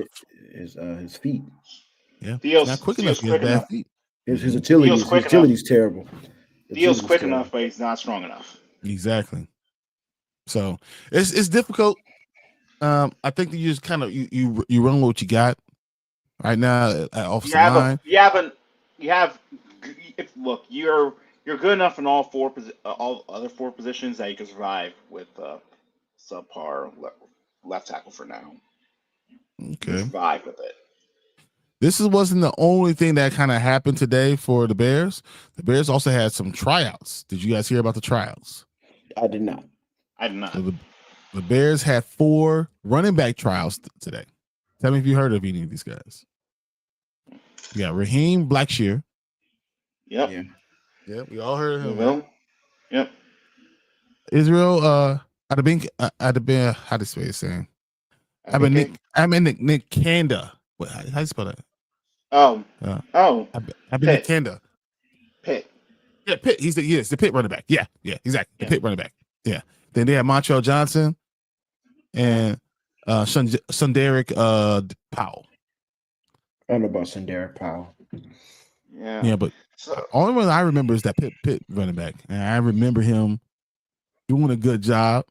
His feet. Yeah, Theo's not quick enough. He has bad feet. His agility's terrible. Theo's quick enough, but he's not strong enough. Exactly. So it's difficult. I think that you just kind of you run with what you got right now at offensive line. Look, you're good enough in all other 4 positions that you can survive with subpar left tackle for now. Okay, survive with it. This wasn't the only thing that kind of happened today for the Bears. The Bears also had some tryouts. Did you guys hear about the tryouts? I did not. So the Bears had 4 running back trials today. Tell me if you heard of any of these guys. You got Raheem Blackshear. Yep. Yeah, we all heard of him. Well, yep. Israel Adebin, how do you say his name? Nick Kanda. What? How do you spell that? Nick Kanda. Pitt. Yeah, Pitt. He's the Pitt running back. Yeah, exactly. The Pitt running back. Yeah. Then they have Montreal Johnson and Sunderic Powell. I don't know about Sunderic Powell. Yeah, but only one I remember is that Pitt running back, and I remember him doing a good job.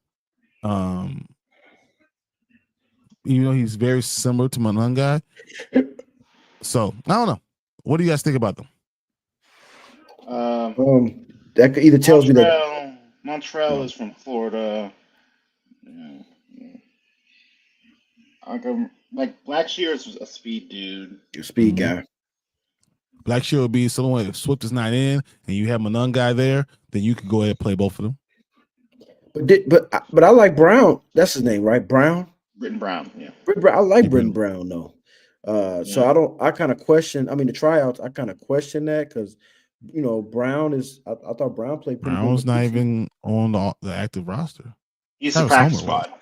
He's very similar to my young guy. So I don't know. What do you guys think about them? That either tells me that Montreal is from Florida. Blackshear is a speed dude. You're a speed guy. Blackshear would be someone if Swift is not in and you have Manon guy there, then you can go ahead and play both of them. But I like Brown. That's his name, right? Brown. Britton Brown. Yeah. I like Britton Brown though. So I kind of question. I mean, the tryouts. I kind of question that because Brown is. I thought Brown played pretty. Brown's not even on the active roster. He's a practice squad.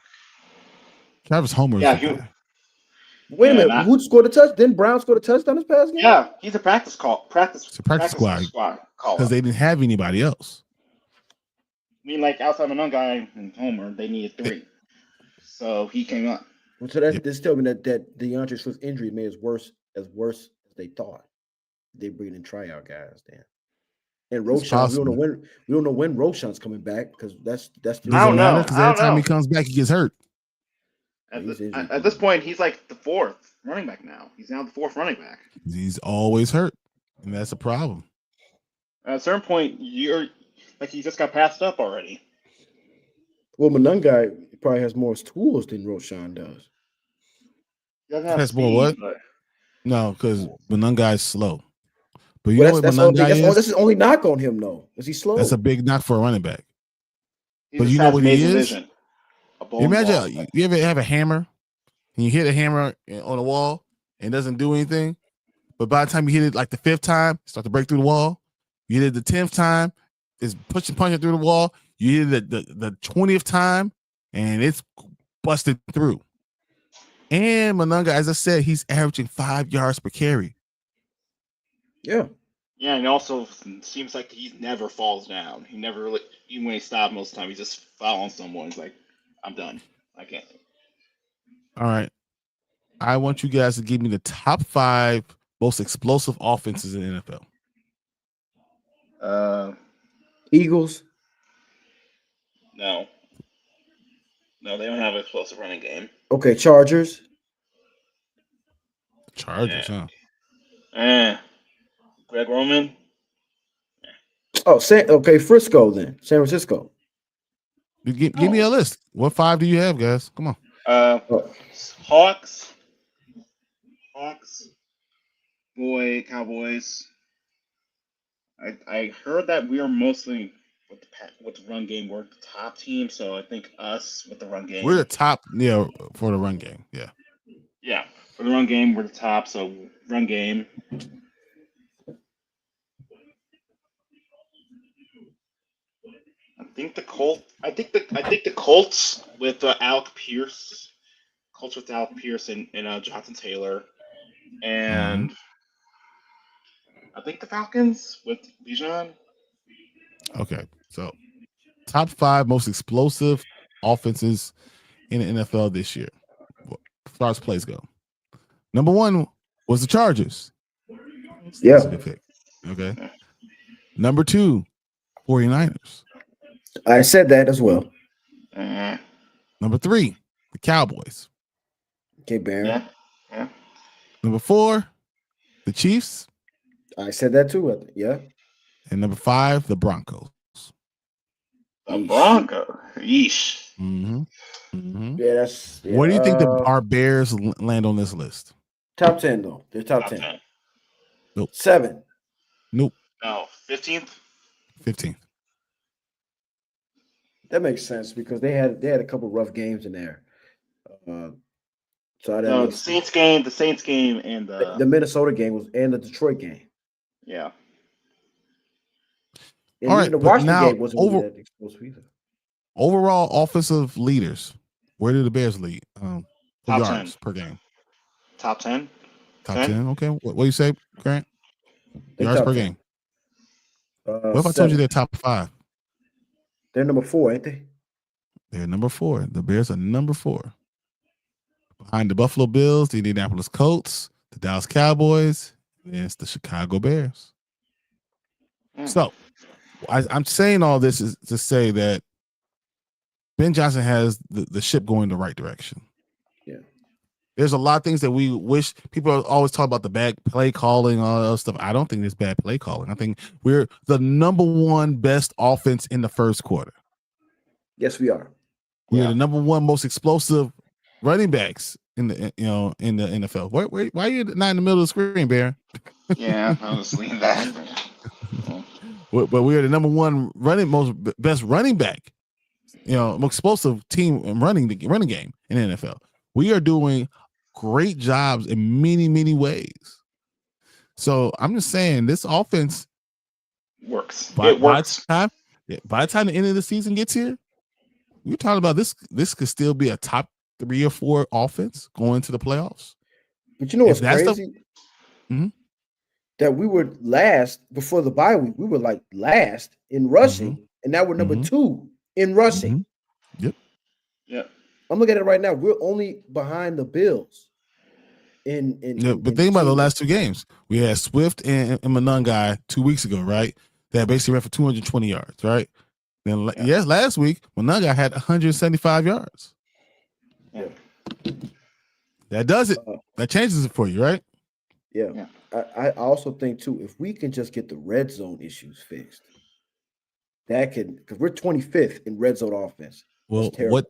Travis Homer. Yeah. Wait a minute. Who scored a touch? Didn't Brown score a touchdown this past game? Yeah, he's a practice squad. It's a practice squad because they didn't have anybody else. I mean, outside of one guy and Homer, they needed 3, so he came up. So this tells me that DeAndre Swift's injury may as worse as they thought. They bring in tryout guys then. And Roschon, we don't know when Roschon's coming back because that's the I don't know because every time he comes back, he gets hurt. At this point, he's like the 4th running back now. He's now the 4th running back. He's always hurt, and that's a problem. At a certain point, you're he just got passed up already. Well, Manungai probably has more tools than Roschon does. He doesn't have Has more speed, what? but No, because Monangai is slow. But you Well, know what that's only Monangai is? that's the only knock on him though. Is he slow? That's a big knock for a running back. he But just you know has what he amazing is? vision. A You bowling ball. imagine you ever have a hammer and you hit a hammer on a wall and it doesn't do anything. But by the time you hit it like the 5th time, start to break through the wall. You hit it the 10th time, it's punching through the wall. You hit it the 20th time, and it's busted through. And Monangai, as I said, he's averaging 5 yards per carry. Yeah. Yeah, and also seems like he never falls down. He never really, even when he stops most of the time, he just fell on someone. He's like, I'm done. I can't. All right. I want you guys to give me the top 5 most explosive offenses in the NFL. Eagles. No. No, they don't have an explosive running game. Okay, Chargers. Chargers, huh? Greg Roman. Oh, okay, Frisco then. San Francisco. Give me a list. What 5 do you have, guys? Come on. Hawks. Cowboys. I heard that we are mostly with the run game. We're the top team, so I think us with the run game. We're the top, for the run game. Yeah. Yeah, for the run game, we're the top. So run game. I think the Colts with Alec Pierce. Colts with Alec Pierce and Jonathan Taylor, and I think the Falcons with Bijan. Okay, so top 5 most explosive offenses in the NFL this year, as far as plays go. Number 1 was the Chargers. Yeah. That's a good pick. Okay. Number 2, 49ers. I said that as well. Number 3, the Cowboys. Okay, Baron. Yeah. Number 4, the Chiefs. I said that too. Yeah. And number 5, the Broncos. The Broncos. Yeesh. Yeah, that's. Yeah, Where do you think our Bears land on this list? Top 10 though. They're top 10. Nope. 7. Nope. No, 15th. 15th. That makes sense because they had a couple rough games in there. So No, the Saints game, and the Minnesota game and the Detroit game. Yeah. And all even right, the Washington game wasn't really that explosive either. Overall offensive leaders, where do the Bears lead? Top yards 10 per game. Top 10. Top 10. Okay. What do you say, Grant? Yards per game. What if I told you they're top 5? They're number 4, ain't they? They're number 4. The Bears are number 4. Behind the Buffalo Bills, the Indianapolis Colts, the Dallas Cowboys, and it's the Chicago Bears. So I'm saying all this is to say that Ben Johnson has the ship going the right direction. Yeah. There's a lot of things that we wish people are always talk about the bad play calling, all that other stuff. I don't think there's bad play calling. I think we're the number 1 best offense in the first quarter. Yes, we are. We're the number 1 most explosive running backs in the in the NFL. Why are you not in the middle of the screen, Baron? Yeah, I was leaving that. But we are the number 1 best running back, most explosive team in running game in the NFL. We are doing great jobs in many, many ways. So I'm just saying this offense works. By the time the end of the season gets here, we're talking about this. This could still be a top 3 or 4 offense going to the playoffs. But you know what's crazy? That we were last before the bye week. We were like last in rushing, and now we're number 2 in rushing. Yep. I'm looking at it right now. We're only behind the Bills. But think about the last 2 games. We had Swift and Monangai 2 weeks ago, right? That basically ran for 220 yards, right? Then last week Monangai had 175 yards. Yeah. That does it. That changes it for you, right? Yeah. I also think too, if we can just get the red zone issues fixed, that could, because we're 25th in red zone offense. Well, what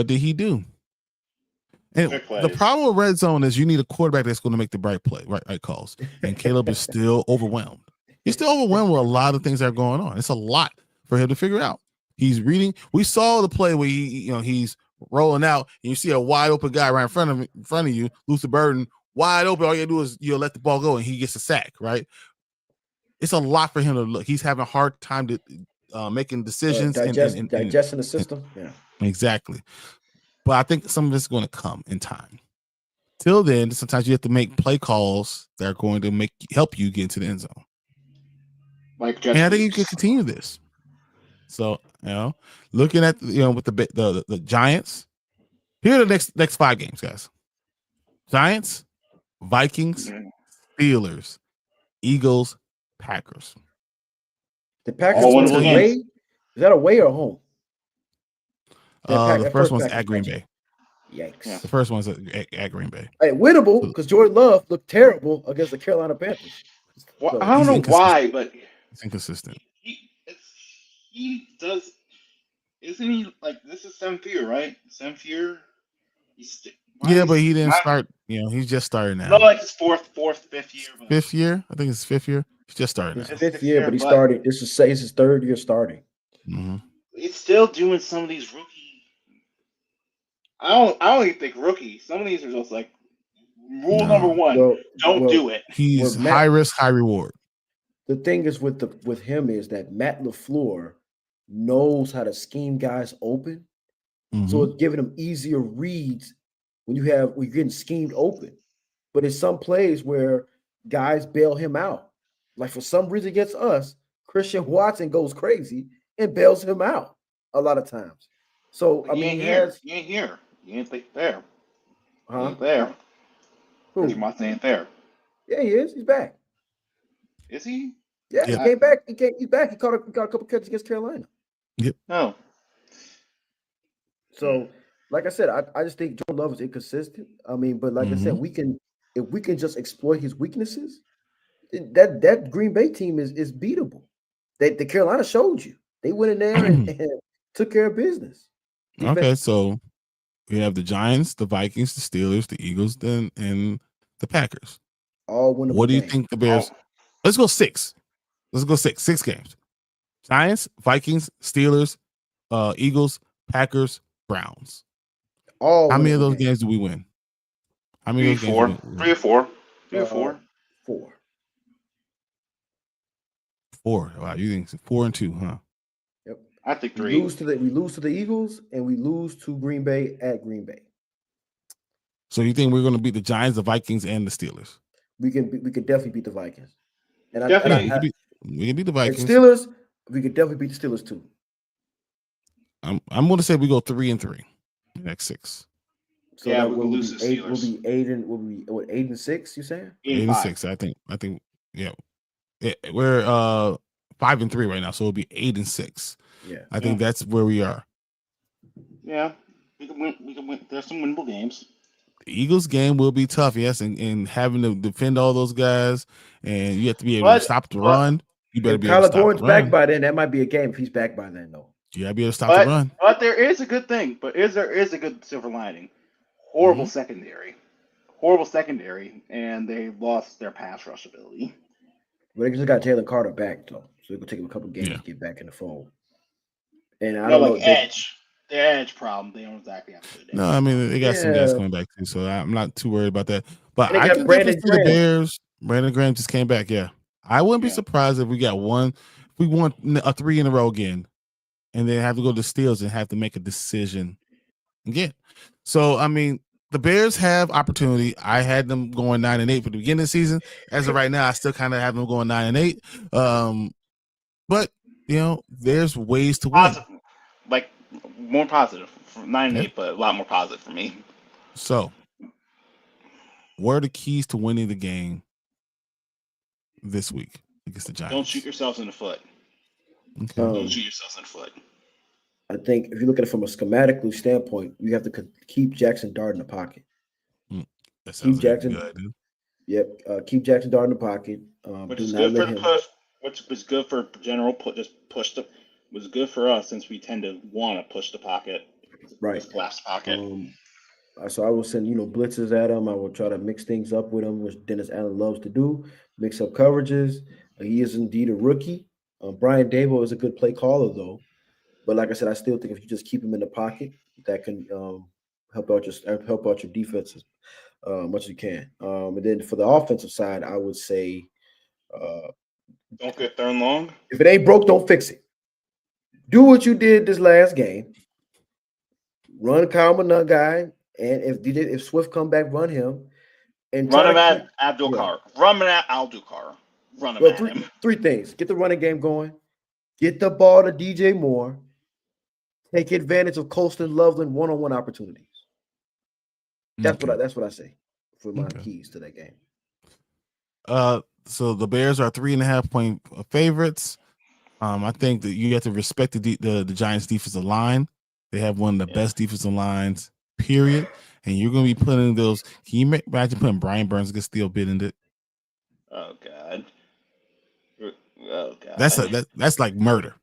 did he do? And Trick the plays. problem with red zone is you need a quarterback that's going to make the right calls. And Caleb is still overwhelmed. He's still overwhelmed with a lot of things that are going on. It's a lot for him to figure out. He's reading. We saw the play where he's rolling out, and you see a wide open guy right in front of you, lose the burden, wide open. All you do is let the ball go, and he gets a sack. Right? It's a lot for him to look. He's having a hard time to making decisions digesting the system. Yeah, exactly. But I think some of it's going to come in time. Till then, sometimes you have to make play calls that are going to help you get into the end zone. And I think you can continue this. So, looking at with the Giants, here are the next 5 games, guys. Giants, Vikings, Steelers, Eagles, Packers. The Packers away? Is that away or home? The first one's at Green Bay. Yikes. The first one's at Green Bay. Hey, winnable because Jordan Love looked terrible against the Carolina Panthers. Well, I don't know why, but it's inconsistent. He does. Isn't he like this is Samfier, right? Samfier. But he didn't start. He's just started now. No, like his fifth year. Fifth year? I think it's 5th year. He's just started now. Fifth year, but he started. This is his 3rd year starting. Mm-hmm. He's still doing some of these rookie. I don't even think rookie. Some of these are just like rule number 1: don't do it. He's high risk, high reward. The thing is with him is that Matt LaFleur knows how to scheme guys open, so it's giving him easier reads when you're getting schemed open. But it's some plays where guys bail him out. Like for some reason against us, Christian Watson goes crazy and bails him out a lot of times. So I mean, you ain't here. You ain't there. Huh? He ain't there. Who? Christian Watson ain't there. Yeah, he is. He's back. Is he? Yeah, he came back. He's back. He got a couple catches against Carolina. Yep. No. So, like I said, I just think Joe Love is inconsistent. I mean, but like I said, if we can just exploit his weaknesses, that Green Bay team is beatable. The Carolina showed you. They went in there and took care of business. Okay, so we have the Giants, the Vikings, the Steelers, the Eagles, and the Packers. All winnable. What do you think the Bears? Let's go 6. Let's go 6. 6 games. Giants, Vikings, Steelers, Eagles, Packers, Browns. How many of those games do we win? How many? 3 or 4. 3 or 4. 3 or 4. 4. 4. Wow, you think 4 and 2, huh? Yep. I think 3. We lose to the Eagles and we lose to Green Bay at Green Bay. So you think we're going to beat the Giants, the Vikings, and the Steelers? We can definitely beat the Vikings. And we can beat the Vikings. Steelers, we could definitely beat the Steelers too. I'm going to say we go 3 and 3. Next 6. So yeah, we'll lose the Steelers. We'll be 8 and 8 and 6. You saying 8 and 6? I think. Yeah, we're 5 and 3 right now, so it'll be 8 and 6. Yeah, I think that's where we are. Yeah, we can win. There's some winnable games. The Eagles game will be tough, yes, and having to defend all those guys, and you have to be able to stop the run. You better be able to stop Gordon's the run. back by then. That might be a game if he's back by then, though. You gotta be able to stop the run. But there is a good thing. But there is a good silver lining. Horrible secondary, and they lost their pass rush ability. But they just got Jalen Carter back though, so it will take him a couple games to get back in the fold. And I don't know. Their edge problem. They don't exactly have to do that. No, I mean they got some guys coming back too, so I'm not too worried about that. But I can Brandon definitely see the Bears. Brandon Graham just came back. Yeah, I wouldn't be surprised if we got one. If we won a 3 in a row again, and then have to go to the Steelers and have to make a decision again. So I mean, the Bears have opportunity. I had them going 9 and 8 for the beginning of the season. As of right now, I still kind of have them going 9 and 8. But there's ways to win. Like more positive for 9 and 8, but a lot more positive for me. So, what are the keys to winning the game this week against the Giants? Don't shoot yourselves in the foot. Okay. Don't shoot yourselves in the foot. I think if you look at it from a schematically standpoint, you have to keep Jackson Dart in the pocket. That sounds keep Jackson. Good. Yep. Keep Jackson Dart in the pocket. Which is good for the push. Which was good for general push the. Was good for us since we tend to want to push the pocket. Right. Collapse pocket. So I will send, blitzes at him. I will try to mix things up with him, which Dennis Allen loves to do, mix up coverages. He is indeed a rookie. Brian Dable is a good play caller, though. But like I said, I still think if you just keep him in the pocket, that can help out your defense as much as you can. And then for the offensive side, I would say, don't get third and long. If it ain't broke, don't fix it. Do what you did this last game. Run Kyle Manut guy, and if Swift come back, run him. And run him at Abdul-Carr. Run him at Abdul-Carr. Run him at him. Three things. Get the running game going. Get the ball to DJ Moore. Take advantage of Colston Loveland one-on-one opportunities. That's what I say for my keys to that game. So the Bears are 3.5-point favorites. I think that you have to respect the Giants' defensive line. They have one of the best defensive lines, period. And you're going to be putting those. Can you imagine putting Brian Burns against Steel Benedict? Oh God. Oh God. That's like murder.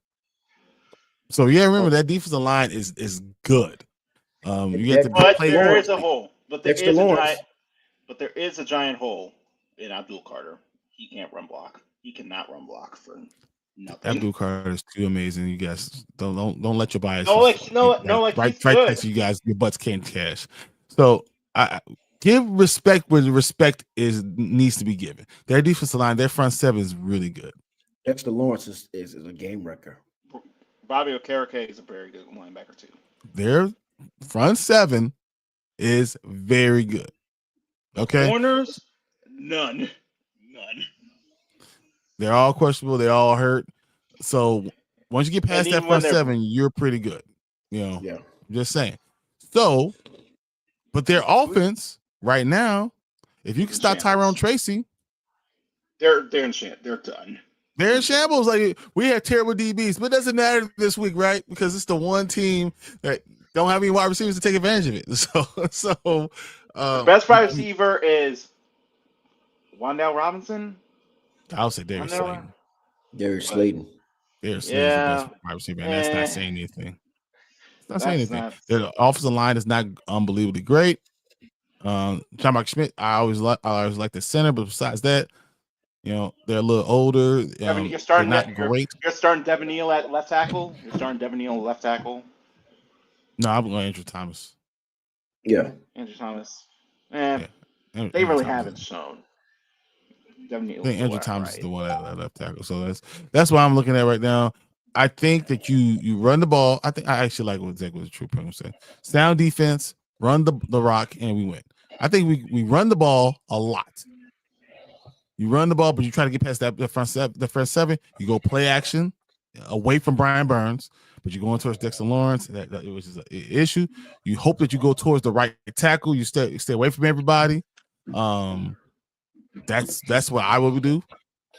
So remember that defensive line is good. You have to play. There is a hole, but there is a giant hole in Abdul-Carter. He can't run block. He cannot run block for nothing. Abdul-Carter is too amazing. You guys don't let your bias. Right. You guys, your butts can't cash. So I give respect where the respect needs to be given. Their defensive line, their front seven is really good. Dexter Lawrence is a game wrecker. Bobby Okereke is a very good linebacker too. Their front seven is very good. Okay. Corners, none. They're all questionable. They all hurt. So once you get past that front seven, you're pretty good. I'm just saying. So, but their offense right now, if you can stop Tyrone Tracy, they're in shambles. They're done. They're in shambles. Like, we have terrible DBs, but it doesn't matter this week, right? Because it's the one team that don't have any wide receivers to take advantage of it. So the best wide receiver is Wan'Dale Robinson. I would say Darius Slayton. Darius Slayton. Darius Slayton is the best wide receiver, and that's not saying anything. It's not saying anything. The offensive line is not unbelievably great. John Mark Schmidt, I always like the center, but besides that, they're a little older. You're starting Devin Neal at left tackle. No, I'm going Andrew Thomas. Yeah, Andrew Thomas. They really haven't shown. I think Andrew Thomas is the one at left tackle. So that's what I'm looking at right now. I think that you run the ball. I actually like what Zach was a true point said. Sound defense, run the rock, and we win. I think we run the ball a lot. You run the ball, but you try to get past the first seven. You go play action away from Brian Burns, but you're going towards Dexter Lawrence, which is an issue. You hope that you go towards the right tackle. You stay away from everybody. That's what I would do.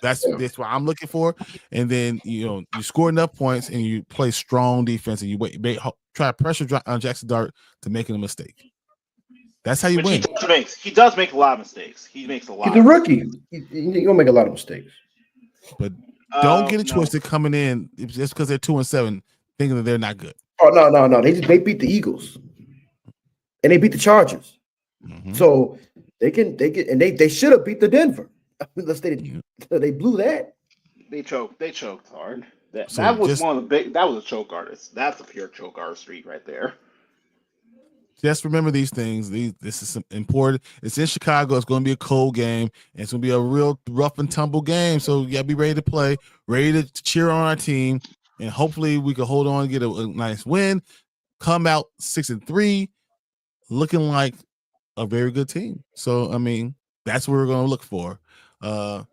That's what I'm looking for. And then you score enough points and you play strong defense and you try to pressure Jackson Dart to making a mistake. That's how you win. He does make a lot of mistakes. He makes a lot. He's a rookie. He's gonna make a lot of mistakes. But don't get it twisted coming in just because they're 2-7, thinking that they're not good. Oh no. They beat the Eagles and they beat the Chargers. Mm-hmm. So they should have beat the Denver. Unless they blew that. They choked hard. That was a choke artist. That's a pure choke artistry right there. Just remember these things. This is important. It's in Chicago. It's going to be a cold game. And it's going to be a real rough and tumble game. So you got to be ready to play, ready to cheer on our team, and hopefully we can hold on and get a nice win. Come out 6-3, looking like a very good team. So that's what we're going to look for. True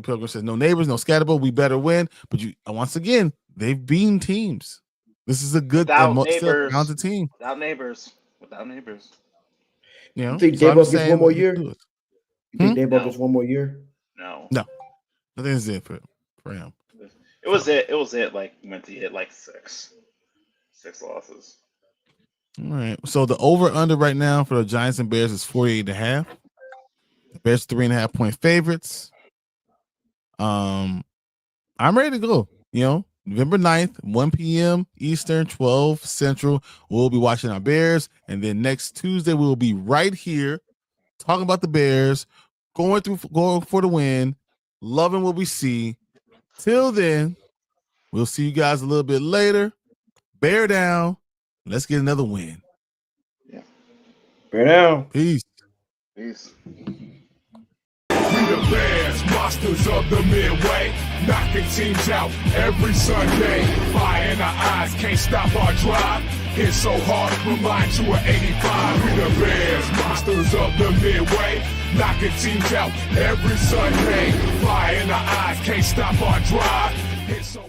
Pilgrim says, no neighbors, no scatterable. We better win. But once again, they've beaten teams. This is a good talented team. Without neighbors. You think Dayball gets one more year? You think Dayball gets one more year? No. I think it's it for him. It was it. Like meant to hit like six losses. All right. So the over/under right now for the Giants and Bears is 48.5. The Bears 3.5-point favorites. I'm ready to go. November 9th, 1 p.m. Eastern, 12 Central. We'll be watching our Bears. And then next Tuesday, we'll be right here talking about the Bears, going for the win, loving what we see. Till then, we'll see you guys a little bit later. Bear down. Let's get another win. Yeah. Bear down. Peace. Peace. We the Bears, monsters of the Midway, knocking teams out every Sunday. Fire in our eyes, can't stop our drive. Hit so hard, remind you of 85. We the Bears, monsters of the Midway, knocking teams out every Sunday. Fire in our eyes, can't stop our drive. Hit so